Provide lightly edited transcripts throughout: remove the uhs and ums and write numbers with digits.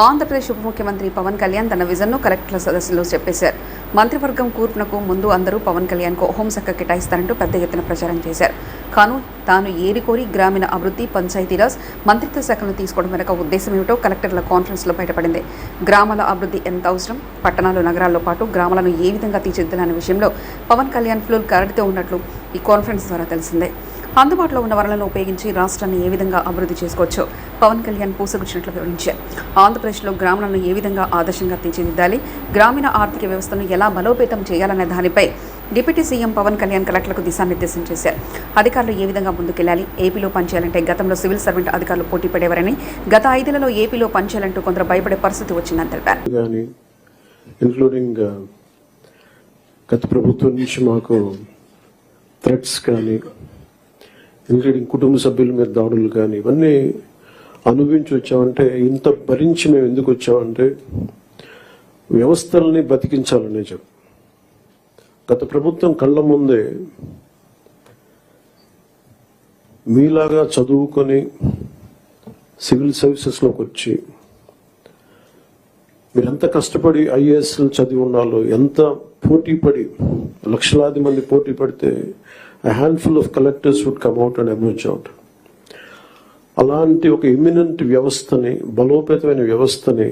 ఆంధ్రప్రదేశ్ ఉప ముఖ్యమంత్రి పవన్ కళ్యాణ్ తన విజన్ను కలెక్టర్ల సదస్సులో చెప్పేశారు. మంత్రివర్గం కూర్పునకు ముందు అందరూ పవన్ కళ్యాణ్కు హోంశాఖ కేటాయిస్తారంటూ పెద్ద ఎత్తున ప్రచారం చేశారు. కాను తాను ఏరికోరి గ్రామీణ అభివృద్ధి, పంచాయతీరాజ్ మంత్రిత్వ శాఖలను తీసుకోవడం వెనుక ఉద్దేశం ఏమిటో కలెక్టర్ల కాన్ఫరెన్స్లో బయటపడింది. గ్రామాల అభివృద్ధి ఎంత అవసరం, పట్టణాలు నగరాల్లో పాటు గ్రామాలను ఏ విధంగా తీర్చిదిద్దాలనే విషయంలో పవన్ కళ్యాణ్ ఫ్లూల్ క్లారిటీతో ఉన్నట్లు ఈ కాన్ఫరెన్స్ ద్వారా తెలిసిందే. అందుబాటులో ఉన్న వనరులను ఉపయోగించి రాష్ట్రాన్ని ఏ విధంగా అభివృద్ధి చేసుకోవచ్చో పవన్ కళ్యాణ్ పూసగుచ్చినట్లు వివరించారు. ఆంధ్రప్రదేశ్లో గ్రామాలను ఏ విధంగా ఆదర్శంగా తీర్చిదిద్దాలి, గ్రామీణ ఆర్థిక వ్యవస్థను ఎలా బలోపేతం చేయాలనే దానిపై డిప్యూటీ సీఎం పవన్ కళ్యాణ్ కలెక్టర్లకు దిశానిర్దేశం చేశారు. అధికారులు ఏ విధంగా ముందుకెళ్లాలి, ఏపీలో పనిచేయాలంటే గతంలో సివిల్ సర్వెంట్ అధికారులు పోటీ పడేవారని, గత 5 ఏళ్లలో ఏపీలో పనిచేయాలంటూ కొందరు భయపడే పరిస్థితి వచ్చిందని తెలిపారు. గత ప్రభుత్వం నుంచి మాకు థ్రెట్స్ కానీ, ఇంక్లూడింగ్ కుటుంబ సభ్యుల మీద దాడులు కానీ, ఇవన్నీ అనుభవించి వచ్చామంటే, ఇంత భరించి మేము ఎందుకు వచ్చామంటే వ్యవస్థల్ని బతికించాలనే చెప్పు. గత ప్రభుత్వం కళ్ళ ముందే మీలాగా చదువుకొని సివిల్ సర్వీసెస్లోకి వచ్చి మీరు ఎంత కష్టపడి ఐఏఎస్లు చదివి ఉన్నాలో, ఎంత పోటీ పడి లక్షలాది మంది పోటీ పడితే a handful of collectors would come out and emerge out. అలాంటి ఒక ఇమినెంట్ వ్యవస్థని, బలోపేతమైన వ్యవస్థని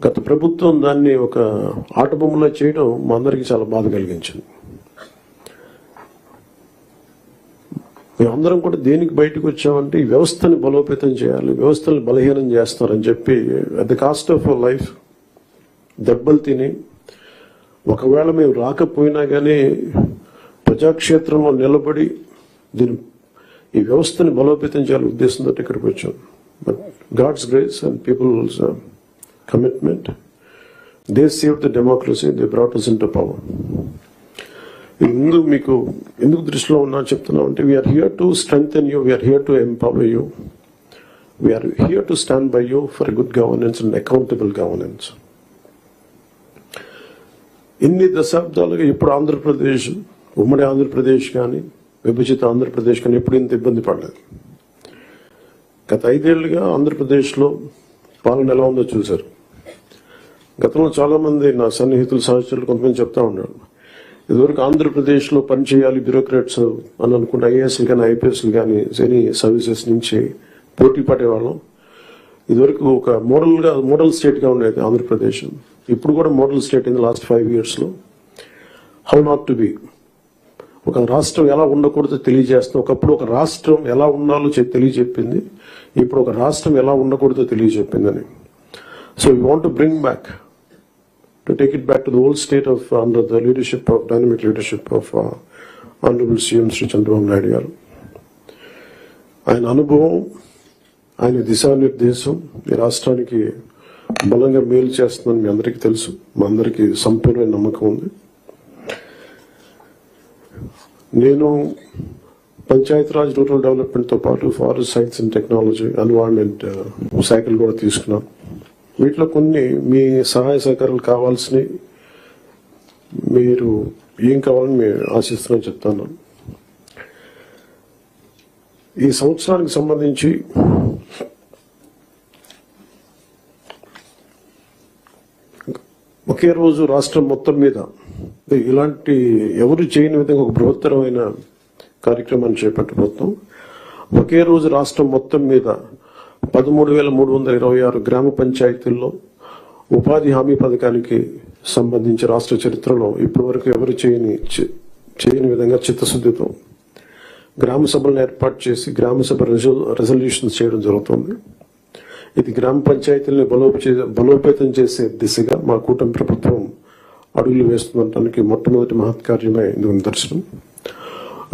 గత ప్రభుత్వం దాన్ని ఒక ఆటబొమ్మలో చేయడం మా అందరికీ చాలా బాధ కలిగించింది. మేమందరం కూడా దేనికి బయటకు వచ్చామంటే ఈ వ్యవస్థని బలోపేతం చేయాలి, వ్యవస్థని బలహీనం చేస్తారని చెప్పి at the cost of our life దెబ్బలు తిని, ఒకవేళ మేము రాకపోయినా కానీ ప్రజాక్షేత్రంలో నిలబడి ఈ వ్యవస్థని బలోపేతం చేయాలని ఉద్దేశంతో ఇక్కడికి వచ్చాం. But God's grace and people's commitment, they save the democracy, they brought us into power. మీకు ఎందుకు దృష్టిలో ఉన్నా చెప్తున్నాం అంటే, we are here to strengthen you, we are here to empower you, we are here to stand by you for good governance and accountable governance. ఇన్ని దశాబ్దాలుగా ఇప్పుడు ఆంధ్రప్రదేశ్, ఉమ్మడి ఆంధ్రప్రదేశ్ కానీ, విభజిత ఆంధ్రప్రదేశ్ కానీ ఎప్పుడు ఇంత ఇబ్బంది పడలేదు. గత 5 ఏళ్లుగా ఆంధ్రప్రదేశ్లో పాలన ఎలా ఉందో చూశారు. గతంలో చాలా మంది నా సన్నిహితులు, సహచరులు కొంతమంది చెప్తా ఉన్నారు, ఇదివరకు ఆంధ్రప్రదేశ్లో పనిచేయాలి బ్యూరోక్రాట్స్ అని అనుకుంటే ఐఏఎస్లు కానీ, ఐపీఎస్లు కానీ ఎనీ సర్వీసెస్ నుంచి పోటీ పడేవాళ్ళం. ఇదివరకు ఒక మోడల్ స్టేట్గా ఉండేది ఆంధ్రప్రదేశ్. ఇప్పుడు కూడా model state in the last 5 yearsలో. హౌ నాట్ టు బి, ఒక రాష్ట్రం ఎలా ఉండకూడదో తెలియజేస్తాం. ఒకప్పుడు ఒక రాష్ట్రం ఎలా ఉండాలో తెలియజెప్పింది, ఇప్పుడు ఒక రాష్ట్రం ఎలా ఉండకూడదో తెలియజెప్పిందని. So we want to bring back, to take it back to the old state of under the leadership of dynamic leadership of honourable CM Shri Chandrababu Naidu garu. ఆయన అనుభవం, ఆయన దిశానిర్దేశం ఈ రాష్ట్రానికి బలంగా మేలు చేస్తుందని మీ అందరికీ తెలుసు, మా అందరికీ సంపూర్ణ నమ్మకం ఉంది. నేను పంచాయతీరాజ్, రూరల్ డెవలప్మెంట్తో పాటు forest science and technology, environment శాఖలు కూడా తీసుకున్నాను. వీటిలో కొన్ని మీ సహాయ సహకారాలు కావాల్సినవి, మీరు ఏం కావాలని మేము ఆశిస్తున్నాం చెప్తాను. ఈ సంవత్సరానికి సంబంధించి ఒకే రోజు రాష్ట్రం మొత్తం మీద ఇలాంటి ఎవరు చేయని విధంగా ఒక బృహత్తరమైన కార్యక్రమాన్ని చేపట్టబోతున్నాం. ఒకే రోజు రాష్ట్రం మొత్తం మీద 13,326 గ్రామ పంచాయతీల్లో ఉపాధి హామీ పథకానికి సంబంధించి రాష్ట్ర చరిత్రలో ఇప్పటి వరకు ఎవరు చేయని విధంగా చిత్తశుద్ధితో గ్రామ సభలను ఏర్పాటు చేసి గ్రామ సభ రెజల్యూషన్స్ చేయడం జరుగుతుంది. ఇది గ్రామ పంచాయతీలను బలోపేతం చేసే దిశగా మా కూటమి ప్రభుత్వం అడుగులు వేస్తుండటానికి మొట్టమొదటి మహత్కార్యమే ఇందుకు నిదర్శనం.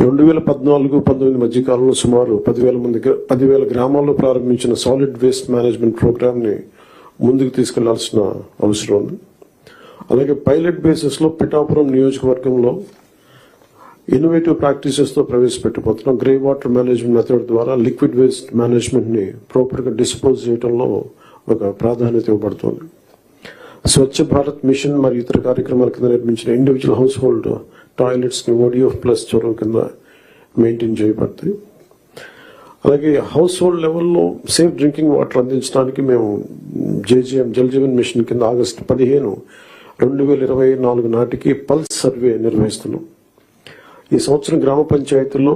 2014-19 మధ్యకాలంలో సుమారు 10,000 గ్రామాల్లో ప్రారంభించిన సాలిడ్ వేస్ట్ మేనేజ్మెంట్ ప్రోగ్రామ్ ని ముందుకు తీసుకెళ్లాల్సిన అవసరం ఉంది. అలాగే పైలట్ బేసిస్ లో పిఠాపురం నియోజకవర్గంలో ఇన్నోవేటివ్ ప్రాక్టీసెస్ తో ప్రవేశపెట్టబోతున్నాం. గ్రే వాటర్ మేనేజ్మెంట్ మెథడ్ ద్వారా లిక్విడ్ వేస్ట్ మేనేజ్మెంట్ ని ప్రాపర్ గా డిస్పోజ్ చేయడంలో ఒక ప్రాధాన్యత ఇవ్వబడుతుంది. స్వచ్ఛ భారత్ మిషన్ మరియు ఇతర కార్యక్రమాల కింద నిర్మించిన ఇండివిజువల్ హౌస్ హోల్డ్ టాయిలెట్స్ ని ODF ప్లస్ చొరవ కింద మెయింటైన్ చేయబడతాయి. అలాగే హౌస్ హోల్డ్ లెవెల్లో సేఫ్ డ్రింకింగ్ వాటర్ అందించడానికి మేము జేజీఎం జల్ జీవన్ మిషన్ కింద ఆగస్టు 15, 2024 నాటికి పల్స్ సర్వే నిర్వహిస్తున్నాం. ఈ సంవత్సరం గ్రామ పంచాయతీల్లో